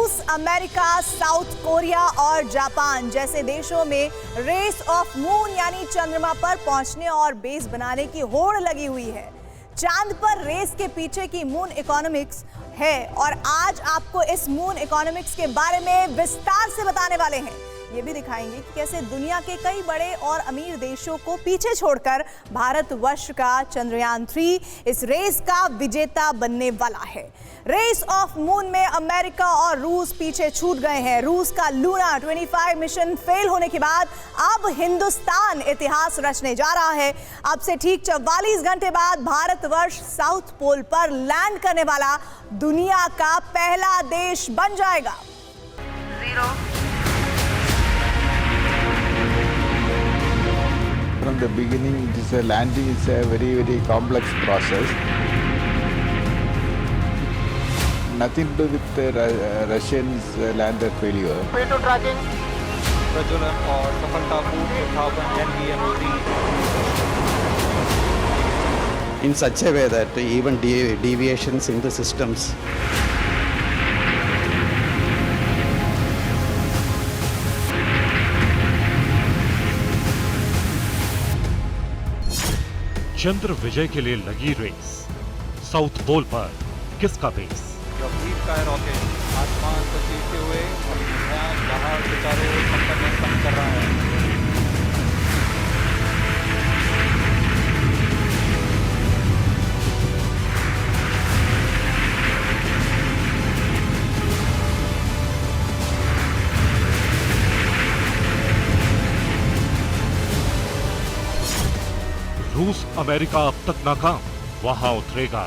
रूस, America, south Korea और Japan जैसे देशों में रेस ऑफ मून यानी चंद्रमा पर पहुंचने और बेस बनाने की होड़ लगी हुई है। चांद पर रेस के पीछे की मून इकोनॉमिक्स है और आज आपको इस मून इकोनॉमिक्स के बारे में विस्तार से बताने वाले हैं। ये भी दिखाएंगे कि कैसे दुनिया के कई बड़े और अमीर देशों को पीछे छोड़कर भारतवर्ष का चंद्रयान 3 इस रेस का विजेता बनने वाला है। रेस ऑफ मून में अमेरिका और रूस पीछे छूट गए हैं। रूस का लूना 25 मिशन फेल होने के बाद अब हिंदुस्तान इतिहास रचने जा रहा है। अब से ठीक 44 घंटे बाद भारतवर्ष साउथ पोल पर लैंड करने वाला दुनिया का पहला देश बन जाएगा। 0 From the beginning, landing is a very complex process. Nothing to do with the Russians lander failure. P2 tracking. प्रज्वलन और सफलतापूर्ण उत्थापन LVM-3 in such a way that even deviations in the systems चंद्र विजय के लिए लगी रेस। साउथ पोल पर किसका base? गंभीर का rocket आसमान को चीरते हुए अपनी भयानक दहाड़ के चारों ओर संपन्न कर रहा है। रूस, अमेरिका अब तक नाकाम, वहां उतरेगा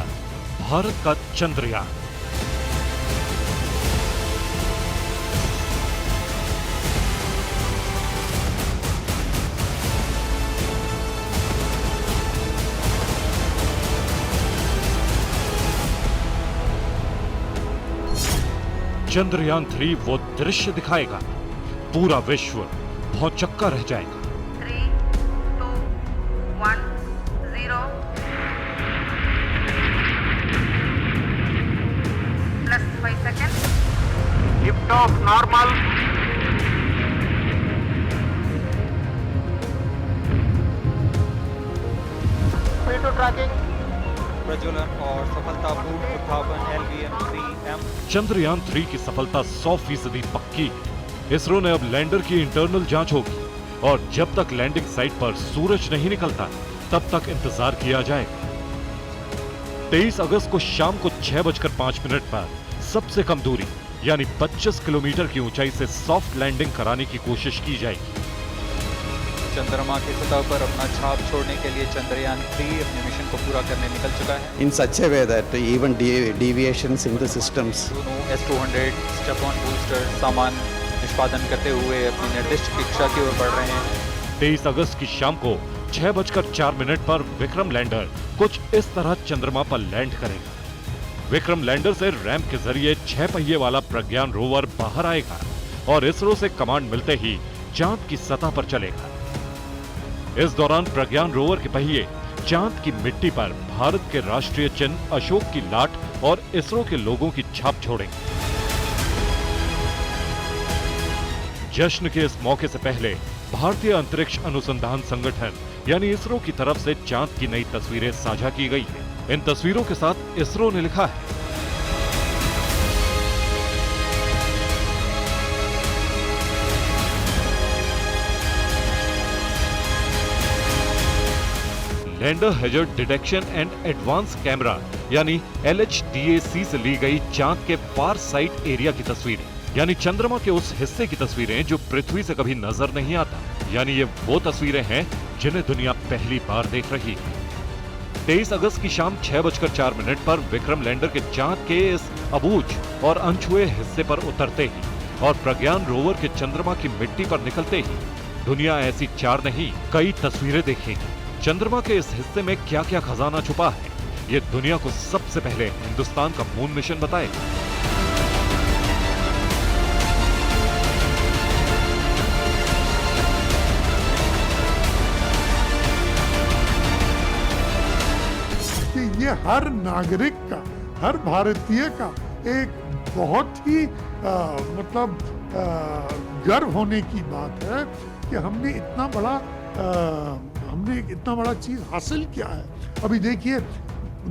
भारत का चंद्रयान। चंद्रयान 3 वो दृश्य दिखाएगा, पूरा विश्व भौचक्का रह जाएगा। 3 2 1 0 +5 seconds. Lift off normal. P2 tracking. प्रज्वलन और सफलतापूर्ण उत्थापन LVM-3M। चंद्रयान 3 की सफलता 100% पक्की है। इसरो ने अब लैंडर की इंटरनल जांच होगी और जब तक लैंडिंग साइट पर सूरज नहीं निकलता तब तक इंतजार किया जाएगा। 23 अगस्त को शाम को 6:05 पर सबसे कम दूरी यानी 25 किलोमीटर की ऊंचाई से सॉफ्ट लैंडिंग कराने की कोशिश की जाएगी। चंद्रमा की सतह पर अपना छाप छोड़ने के लिए चंद्रयान 3 अपने मिशन को पूरा करने निकल चुका है। in such a way that even deviations in the systems दोनों S-200 स्टेप-ऑन बूस्टर सामान निष्पादन करते हुए अपनी निर्दिष्ट कक्षा की ओर बढ़ रहे हैं। 23 अगस्त की शाम को 6:04 पर विक्रम लैंडर कुछ इस तरह चंद्रमा पर लैंड करेगा। विक्रम लैंडर से रैंप के जरिए 6 पहिए वाला प्रज्ञान रोवर बाहर आएगा और इसरो से कमांड मिलते ही चांद की सतह पर चलेगा। इस दौरान प्रज्ञान रोवर के पहिए चांद की मिट्टी पर भारत के राष्ट्रीय चिन्ह अशोक की लाट और इसरो के लोगों की छाप छोड़ेंगे। जश्न के इस मौके से पहले भारतीय अंतरिक्ष अनुसंधान संगठन यानी इसरो की तरफ से चांद की नई तस्वीरें साझा की गई हैं। इन तस्वीरों के साथ इसरो ने लिखा है, lander hazard detection and advance camera यानी LHDAC से ली गई चांद के फार साइड एरिया की तस्वीरें, यानी चंद्रमा के उस हिस्से की तस्वीरें जो पृथ्वी से कभी नजर नहीं आता। यानी ये वो तस्वीरें हैं जिन्हें दुनिया पहली बार देख रही है। 23 अगस्त की शाम 6:04 पर विक्रम लैंडर के चांद के इस अबूझ और अनछुए हिस्से पर उतरते ही और प्रज्ञान रोवर के चंद्रमा की मिट्टी पर निकलते ही दुनिया ऐसी 4 नहीं कई तस्वीरें देखेगी। चंद्रमा के इस हिस्से में क्या क्या खजाना छुपा है, ये दुनिया को सबसे पहले हिंदुस्तान का मून मिशन बताएगा। कि ये हर नागरिक का, हर भारतीय का एक बहुत ही मतलब गर्व होने की बात है कि हमने इतना बड़ा चीज हासिल किया है। अभी देखिए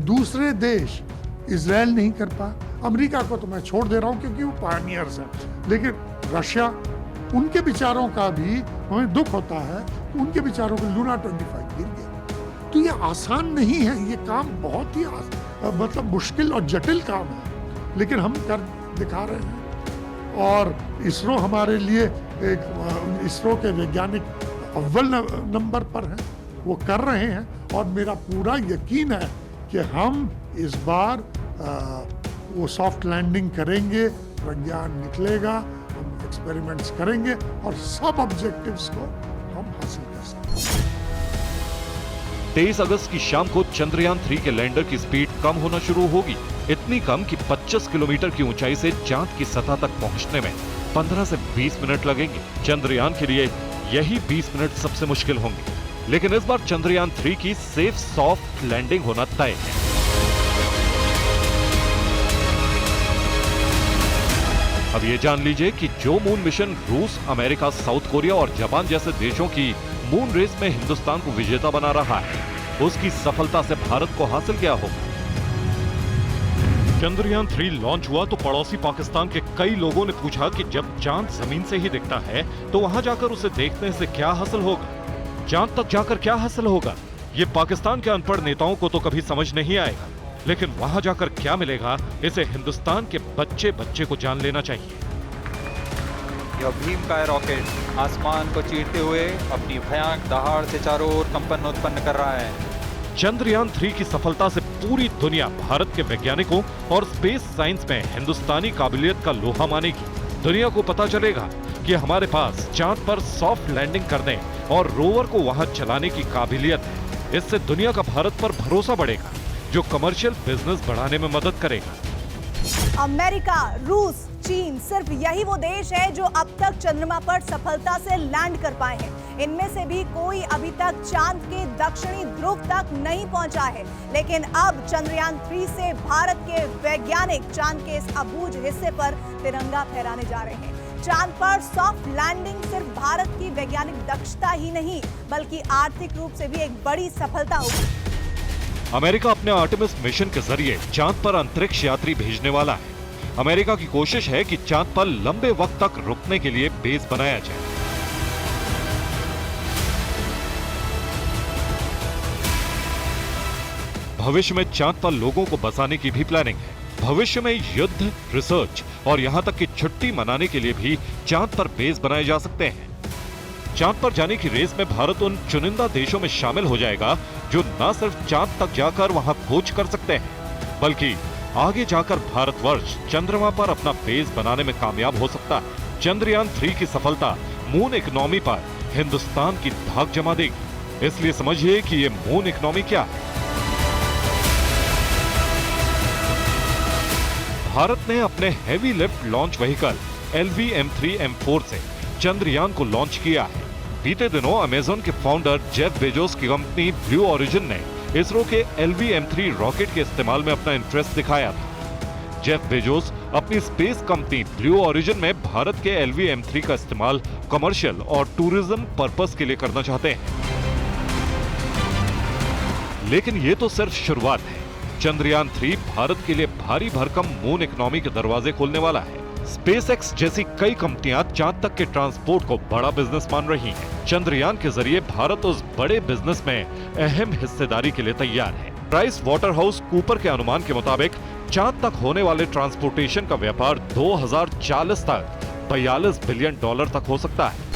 दूसरे देश, इजराइल नहीं कर पाया, अमेरिका को तो मैं छोड़ दे रहा हूं क्योंकि वो पायनियर्स हैं, लेकिन रशिया, उनके विचारों का भी हमें दुख होता है, उनके विचारों को लूना 25 गिर गया। तो ये आसान नहीं है, ये काम बहुत ही मतलब मुश्किल और जटिल काम है, लेकिन हम कर दिखा रहे हैं। और इसरो हमारे लिए इसरो के वैज्ञानिक अव्वल नंबर पर हैं, वो कर रहे हैं, और मेरा पूरा यकीन है कि हम इस बार वो सॉफ्ट लैंडिंग करेंगे, प्रज्ञान निकलेगा, हम एक्सपेरिमेंट्स करेंगे और सब ऑब्जेक्टिव्स को हम हासिल कर सकते हैं। 23 अगस्त की शाम को चंद्रयान 3 के लैंडर की स्पीड कम होना शुरू होगी, इतनी कम कि 25 किलोमीटर की ऊंचाई से चांद की सतह तक पहुंचने में 15 से 20 मिनट लगेंगे। चंद्रयान के लिए यही 20 मिनट सबसे मुश्किल होंगे, लेकिन इस बार चंद्रयान 3 की सेफ सॉफ्ट लैंडिंग होना तय है। अब ये जान लीजिए कि जो मून मिशन रूस, अमेरिका, साउथ कोरिया और जापान जैसे देशों की मून रेस में हिंदुस्तान को विजेता बना रहा है, उसकी सफलता से भारत को हासिल क्या होगा। चंद्रयान 3 लॉन्च हुआ तो पड़ोसी पाकिस्तान के कई लोगों ने पूछा कि जब चांद जमीन से ही दिखता है तो वहां जाकर उसे देखने से क्या हासिल होगा, चांद तक जाकर क्या हासिल होगा। ये पाकिस्तान के अनपढ़ नेताओं को तो कभी समझ नहीं आएगा, लेकिन वहां जाकर क्या मिलेगा, इसे हिंदुस्तान के बच्चे बच्चे को जान लेना चाहिए। यह भीमकाय रॉकेट आसमान को चीरते हुए अपनी भयानक दहाड़ से चारों ओर कंपन उत्पन्न कर रहा है। चंद्रयान 3 की सफलता से पूरी दुनिया भारत के वैज्ञानिकों और स्पेस साइंस में हिंदुस्तानी काबिलियत का लोहा मानेगी। दुनिया को पता चलेगा कि हमारे पास चांद पर सॉफ्ट लैंडिंग करने और रोवर को वहां चलाने की काबिलियत है। इससे दुनिया का भारत पर भरोसा बढ़ेगा, जो कमर्शियल बिजनेस बढ़ाने में मदद करेगा। अमेरिका, रूस, चीन सिर्फ यही वो देश है जो अब तक चंद्रमा पर सफलता से लैंड कर पाए हैं। इनमें से भी कोई अभी तक चांद के दक्षिणी ध्रुव तक नहीं पहुंचा है, लेकिन अब चंद्रयान 3 से भारत के वैज्ञानिक चांद के इस अबूझ हिस्से पर तिरंगा फहराने जा रहे हैं। चांद पर सॉफ्ट लैंडिंग सिर्फ भारत की वैज्ञानिक दक्षता ही नहीं, बल्कि आर्थिक रूप से भी एक बड़ी सफलता होगी। अमेरिका अपने आर्टेमिस मिशन के जरिए चांद पर अंतरिक्ष यात्री भेजने वाला है। अमेरिका की कोशिश है कि चांद पर लंबे वक्त तक रुकने के लिए बेस बनाया जाए। भविष्य में चांद पर लोगों को बसाने की भी प्लानिंग है। भविष्य में युद्ध, रिसर्च और यहां तक कि छुट्टी मनाने के लिए भी चांद पर बेस बनाए जा सकते हैं। चांद पर जाने की रेस में भारत उन चुनिंदा देशों में शामिल हो जाएगा जो न सिर्फ चांद तक जाकर वहां खोज कर सकते हैं, बल्कि आगे जाकर भारतवर्ष चंद्रमा पर अपना बेस बनाने में कामयाब हो सकता है। चंद्रयान 3 की सफलता मून इकोनॉमी पर हिंदुस्तान की धाक जमा देगी। इसलिए समझिए कि ये मून इकोनॉमी क्या है। भारत ने अपने heavy lift launch vehicle LV-M3M4 से चंद्रयान को लॉन्च किया है। बीते दिनों अमेज़न के फाउंडर जेफ बेजोस की कंपनी ब्लू ओरिजिन ने इसरो के LV-M3 रॉकेट के इस्तेमाल में अपना इंटरेस्ट दिखाया था। जेफ बेजोस अपनी स्पेस कंपनी ब्लू ओरिजिन में भारत के LV-M3 का इस्तेमाल कमर्शियल और टूरिज्म पर्पस के लिए करना चाहते हैं। लेकिन ये तो सिर्फ शुरुआत है। चंद्रयान 3 भारत के लिए भारी भरकम मून इकोनॉमी के दरवाजे खोलने वाला है। स्पेसएक्स जैसी कई कंपनियां चांद तक के ट्रांसपोर्ट को बड़ा बिजनेस मान रही हैं। चंद्रयान के जरिए भारत उस बड़े बिजनेस में अहम हिस्सेदारी के लिए तैयार है। प्राइस वाटरहाउस कूपर के अनुमान के मुताबिक चांद तक होने वाले ट्रांसपोर्टेशन का व्यापार 2040 तक $42 बिलियन तक हो सकता है।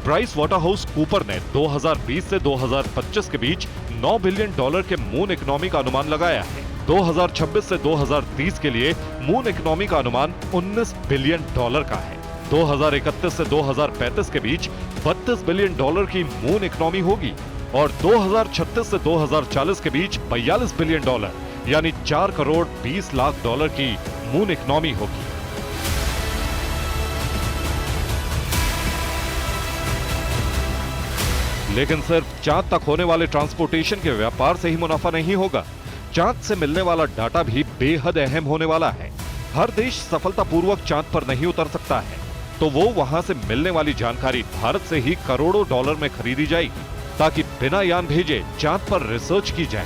प्राइस वाटरहाउस कूपर ने 2020 से 2025 के बीच $9 बिलियन के मून इकोनॉमी का अनुमान लगाया है। 2026 से 2030 के लिए मून इकोनॉमी का अनुमान $19 बिलियन का है। 2031 से 2035 के बीच $32 बिलियन की मून इकोनॉमी होगी और 2036 से 2040 के बीच $42 बिलियन यानी $4 करोड़ 20 लाख की मून इकोनॉमी होगी। लेकिन सिर्फ चांद तक होने वाले ट्रांसपोर्टेशन के व्यापार से ही मुनाफा नहीं होगा। चांद से मिलने वाला डाटा भी बेहद अहम होने वाला है। हर देश सफलतापूर्वक चांद पर नहीं उतर सकता है, तो वो वहां से मिलने वाली जानकारी भारत से ही करोड़ों डॉलर में खरीदी जाएगी, ताकि बिना यान भेजे चांद पर रिसर्च की जाए।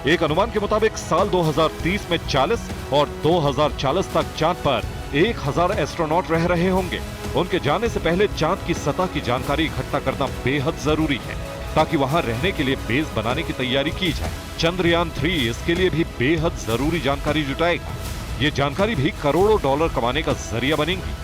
एक अनुमान के मुताबिक साल 2030 में 40 और 2040 तक चांद पर 1000 एस्ट्रोनॉट रह रहे होंगे। उनके जाने से पहले चांद की सतह की जानकारी इकट्ठा करना बेहद जरूरी है, ताकि वहां रहने के लिए बेस बनाने की तैयारी की जाए। चंद्रयान 3 इसके लिए भी बेहद जरूरी जानकारी जुटाएगा। ये जानकारी भी करोड़ों डॉलर कमाने का जरिया बनेगी।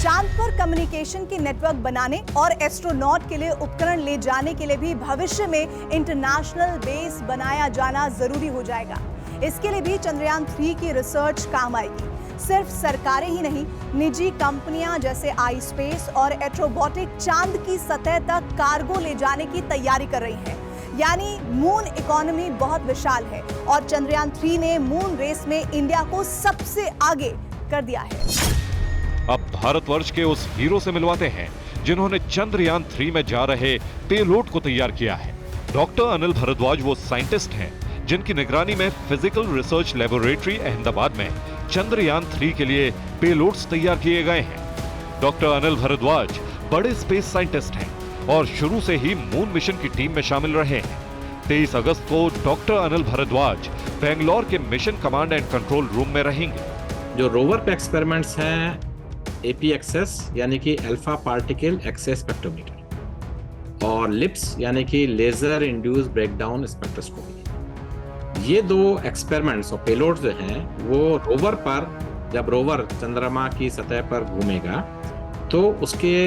चांद पर कम्युनिकेशन की नेटवर्क बनाने और एस्ट्रोनॉट के लिए उपकरण ले जाने के लिए भी भविष्य में इंटरनेशनल बेस बनाया जाना जरूरी हो जाएगा। इसके लिए भी चंद्रयान 3 की रिसर्च काम आएगी। सिर्फ सरकारें ही नहीं, निजी कंपनियां जैसे आई स्पेस और एट्रोबॉटिक चांद की सतह तक कार्गो ले जाने की तैयारी कर रही हैं। यानी मून इकोनॉमी बहुत विशाल है और चंद्रयान 3 ने मून रेस में इंडिया को सबसे आगे कर दिया है। अब भारतवर्ष के उस हीरो से मिलवाते हैं जिन्होंने चंद्रयान 3 में जा रहे पेलोड को तैयार किया है। डॉक्टर अनिल भारद्वाज वो साइंटिस्ट हैं जिनकी निगरानी में फिजिकल रिसर्च लेबोरेटरी अहमदाबाद में चंद्रयान 3 के लिए पेलोड्स तैयार किए गए हैं। डॉक्टर अनिल भारद्वाज बड़े स्पेस साइंटिस्ट हैं और शुरू से ही मून मिशन की टीम में शामिल रहे हैं। 23 अगस्त को डॉक्टर अनिल भारद्वाज बेंगलोर के mission command and control room में रहेंगे। जो रोवर पे एक्सपेरिमेंट्स हैं APXS यानी कि अल्फा पार्टिकल एक्सेस स्पेक्ट्रोमीटर और लिप्स यानी कि लेजर इंड्यूस ब्रेकडाउन स्पेक्ट्रोस्कोपी, ये दो एक्सपेरिमेंट्स और पेलोड्स जो हैं वो रोवर पर, जब रोवर चंद्रमा की सतह पर घूमेगा तो उसके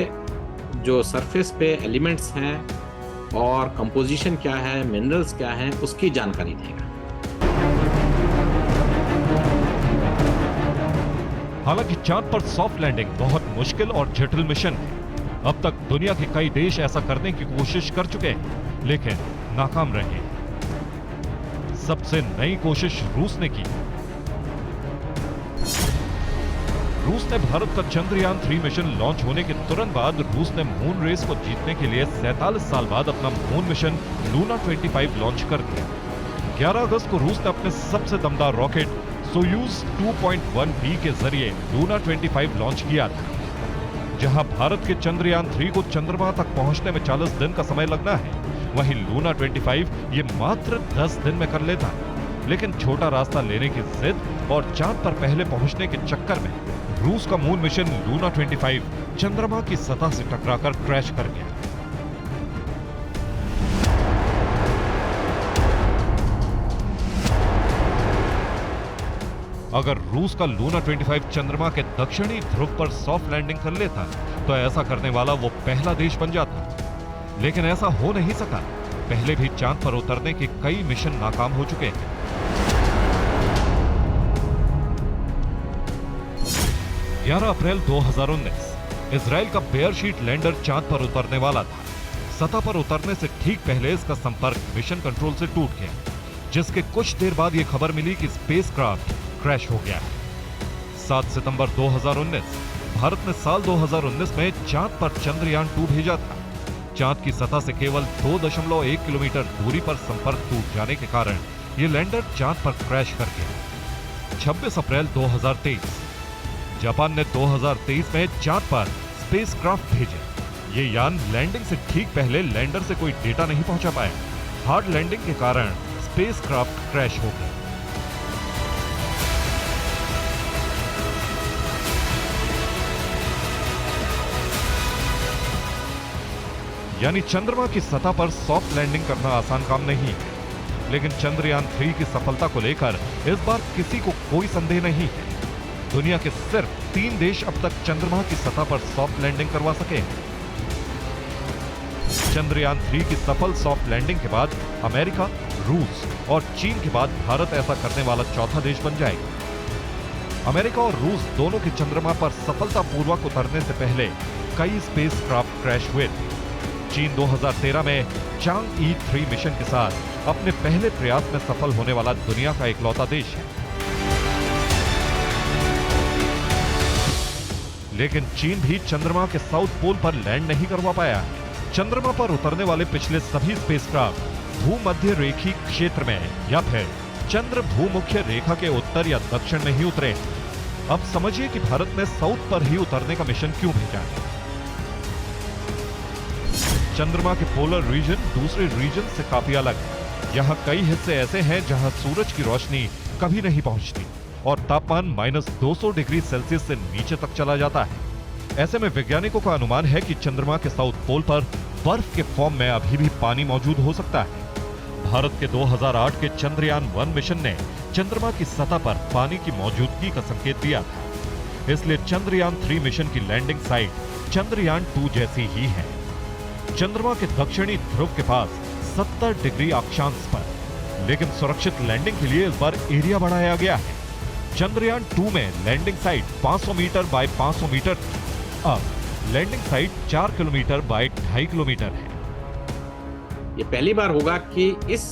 जो सरफेस पे एलिमेंट्स हैं और कंपोजिशन क्या है, मिनरल्स क्या हैं, उसकी जानकारी देगा। हालांकि चांद पर सॉफ्ट लैंडिंग बहुत मुश्किल और जटिल मिशन है। अब तक दुनिया के कई देश ऐसा करने की कोशिश कर चुके हैं, लेकिन नाकाम रहे हैं। सबसे नई कोशिश रूस ने की। रूस ने भारत का चंद्रयान 3 मिशन लॉन्च होने के तुरंत बाद रूस ने मून रेस को जीतने के लिए 47 साल बाद अपना मून मिशन लूना 25 लॉन्च कर दिया। 11 अगस्त को रूस ने अपने सबसे दमदार रॉकेट सोयूज 2.1B के जरिए लूना 25 लॉन्च किया था। जहां भारत के चंद्रयान 3 को चंद्रमा तक पहुंचने में 40 दिन का समय लगना है, वहीं लूना 25 ये मात्र 10 दिन में कर लेता। लेकिन छोटा रास्ता लेने की जिद और चांद पर पहले पहुंचने के चक्कर में रूस का मून मिशन लूना 25 चंद्रमा की सतह से टकराकर क्रैश कर गया। अगर रूस का लूना 25 चंद्रमा के दक्षिणी ध्रुव पर सॉफ्ट लैंडिंग कर लेता तो ऐसा करने वाला वो पहला देश बन जाता, लेकिन ऐसा हो नहीं सका। पहले भी चांद पर उतरने के कई मिशन नाकाम हो चुके हैं। 11 अप्रैल 2019 इजराइल का बेयरशीट लैंडर चांद पर उतरने वाला था। सतह पर उतरने से ठीक पहले इसका संपर्क मिशन कंट्रोल से टूट गया, जिसके कुछ देर बाद यह खबर मिली कि स्पेसक्राफ्ट क्रैश हो गया है। 7 सितंबर 2019 भारत ने साल 2019 में चांद पर चंद्रयान 2 भेजा था। चांद की सतह से केवल 2.1 किलोमीटर दूरी पर संपर्क टूट जाने के कारण यह लैंडर चांद पर क्रैश कर गया। 26 अप्रैल 2023 जापान ने 2023 में चांद पर स्पेसक्राफ्ट भेजे। ये यान लैंडिंग से ठीक पहले लैंडर से कोई डेटा नहीं पहुंचा पाया। हार्ड लैंडिंग के कारण स्पेसक्राफ्ट क्रैश हो गया। यानी चंद्रमा की सतह पर सॉफ्ट लैंडिंग करना आसान काम नहीं है, लेकिन चंद्रयान 3 की सफलता को लेकर इस बार किसी को कोई संदेह नहीं है। दुनिया के सिर्फ 3 देश अब तक चंद्रमा की सतह पर सॉफ्ट लैंडिंग करवा सके हैं। चंद्रयान 3 की सफल सॉफ्ट लैंडिंग के बाद अमेरिका, रूस और चीन के बाद भारत ऐसा करने वाला चौथा देश बन जाएगा। अमेरिका और रूस दोनों के चंद्रमा पर सफलतापूर्वक उतरने से पहले कई स्पेसक्राफ्ट क्रैश हुए थे। चीन 2013 में चांग-ई 3 मिशन के साथ अपने पहले प्रयास में सफल होने वाला दुनिया का इकलौता देश है। लेकिन चीन भी चंद्रमा के साउथ पोल पर लैंड नहीं करवा पाया है। चंद्रमा पर उतरने वाले पिछले सभी स्पेसक्राफ्ट भूमध्य रेखी क्षेत्र में या फिर चंद्र भूमुख्य रेखा के उत्तर या दक्षिण में ही उतरे। अब समझिए कि भारत ने साउथ पर ही उतरने का मिशन क्यों भेजा है। चंद्रमा के पोलर रीजन दूसरे रीजन से काफी अलग है। यहाँ कई हिस्से ऐसे हैं जहाँ सूरज की रोशनी कभी नहीं पहुंचती और तापमान -200 डिग्री सेल्सियस से नीचे तक चला जाता है। ऐसे में वैज्ञानिकों का अनुमान है कि चंद्रमा के साउथ पोल पर बर्फ के फॉर्म में अभी भी पानी मौजूद हो सकता है। भारत के 2008 के चंद्रयान 1 मिशन ने चंद्रमा की सतह पर पानी की मौजूदगी का संकेत दिया था। इसलिए चंद्रयान 3 मिशन की लैंडिंग साइट चंद्रयान 2 जैसी ही है। चंद्रमा के दक्षिणी ध्रुव के पास 70 डिग्री अक्षांश पर, लेकिन सुरक्षित लैंडिंग के लिए इस बार एरिया बढ़ाया गया है। चंद्रयान 2 में landing site 500 metre by 500 metre, अब landing site 4 kilometre by 2.5 kilometre है। ये पहली बार होगा कि इस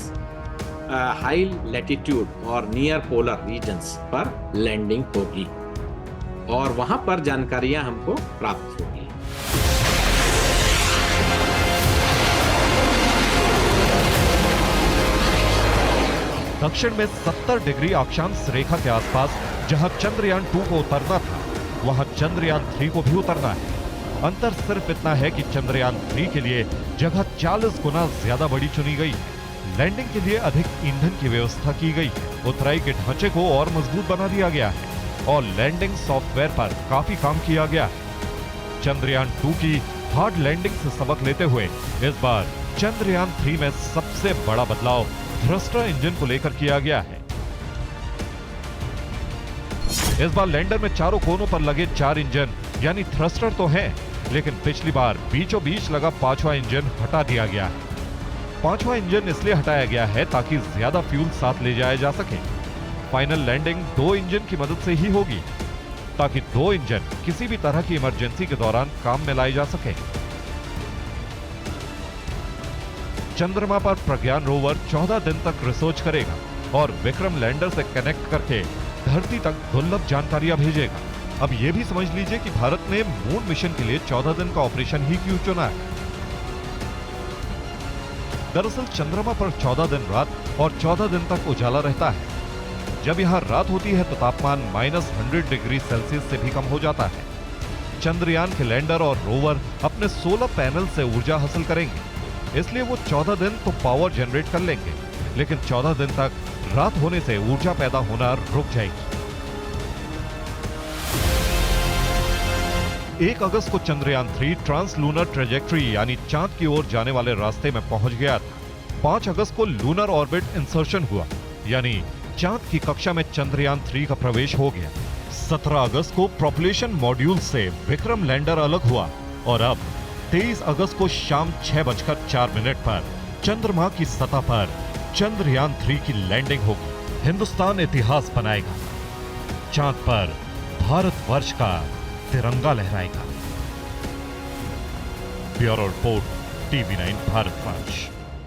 हाई लैटिट्यूड और नियर पोलर रीजन्स पर लैंडिंग होगी और वहां पर जानकारियां हमको प्राप्त होगी। दक्षिण में 70 डिग्री अक्षांश रेखा के आसपास जहां चंद्रयान 2 को उतरना था, वहां चंद्रयान 3 को भी उतरना है। अंतर सिर्फ इतना है कि चंद्रयान 3 के लिए जगह 40 गुना ज्यादा बड़ी चुनी गई है। लैंडिंग के लिए अधिक ईंधन की व्यवस्था की गई है। उतराई के ढांचे को और मजबूत बना दिया गया है और लैंडिंग सॉफ्टवेयर पर काफी काम किया गया है। चंद्रयान 2 की हार्ड लैंडिंग से सबक लेते हुए इस बार चंद्रयान 3 में सबसे बड़ा बदलाव थ्रस्टर इंजन को लेकर किया गया है। इस बार लैंडर में चारों कोनों पर लगे 4 इंजन यानी थ्रस्टर तो हैं, लेकिन पिछली बार बीचों बीच लगा 5वां इंजन हटा दिया गया है। 5वां इंजन इसलिए हटाया गया है ताकि ज्यादा फ्यूल साथ ले जाया जा सके। फाइनल लैंडिंग 2 इंजन की मदद से ही होगी ताकि 2 इंजन किसी भी तरह की इमरजेंसी के दौरान काम में लाए जा सके। चंद्रमा पर प्रज्ञान रोवर 14 दिन तक रिसर्च करेगा और विक्रम लैंडर से कनेक्ट करके धरती तक दुर्लभ जानकारियां भेजेगा। अब यह भी समझ लीजिए कि भारत ने मून मिशन के लिए 14 दिन का ऑपरेशन ही क्यों चुना है। दरअसल चंद्रमा पर 14 दिन रात और 14 दिन तक उजाला रहता है। जब यहां रात होती है तो तापमान -100 डिग्री सेल्सियस से भी कम हो जाता है। चंद्रयान के लैंडर और रोवर अपने सोलर पैनल से ऊर्जा हासिल करेंगे, इसलिए वो 14 दिन तो पावर जनरेट कर लेंगे, लेकिन 14 दिन तक रात होने से ऊर्जा पैदा होना रुक जाएगी। 1 अगस्त को चंद्रयान 3 ट्रांसलूनर ट्रेजेक्ट्री यानी चांद की ओर जाने वाले रास्ते में पहुंच गया था। 5 अगस्त को लूनर ऑर्बिट इंसर्शन हुआ, यानी चांद की कक्षा में चंद्रयान 3 का प्रवेश हो गया। 17 अगस्त को प्रोपल्शन मॉड्यूल से विक्रम लैंडर अलग हुआ और अब 23 अगस्त को शाम 6:04 पर चंद्रमा की सतह पर चंद्रयान 3 की लैंडिंग होगी। हिंदुस्तान इतिहास बनाएगा, चांद पर भारतवर्ष का तिरंगा लहराएगा। Bureau report, TV9 Bharatvarsh.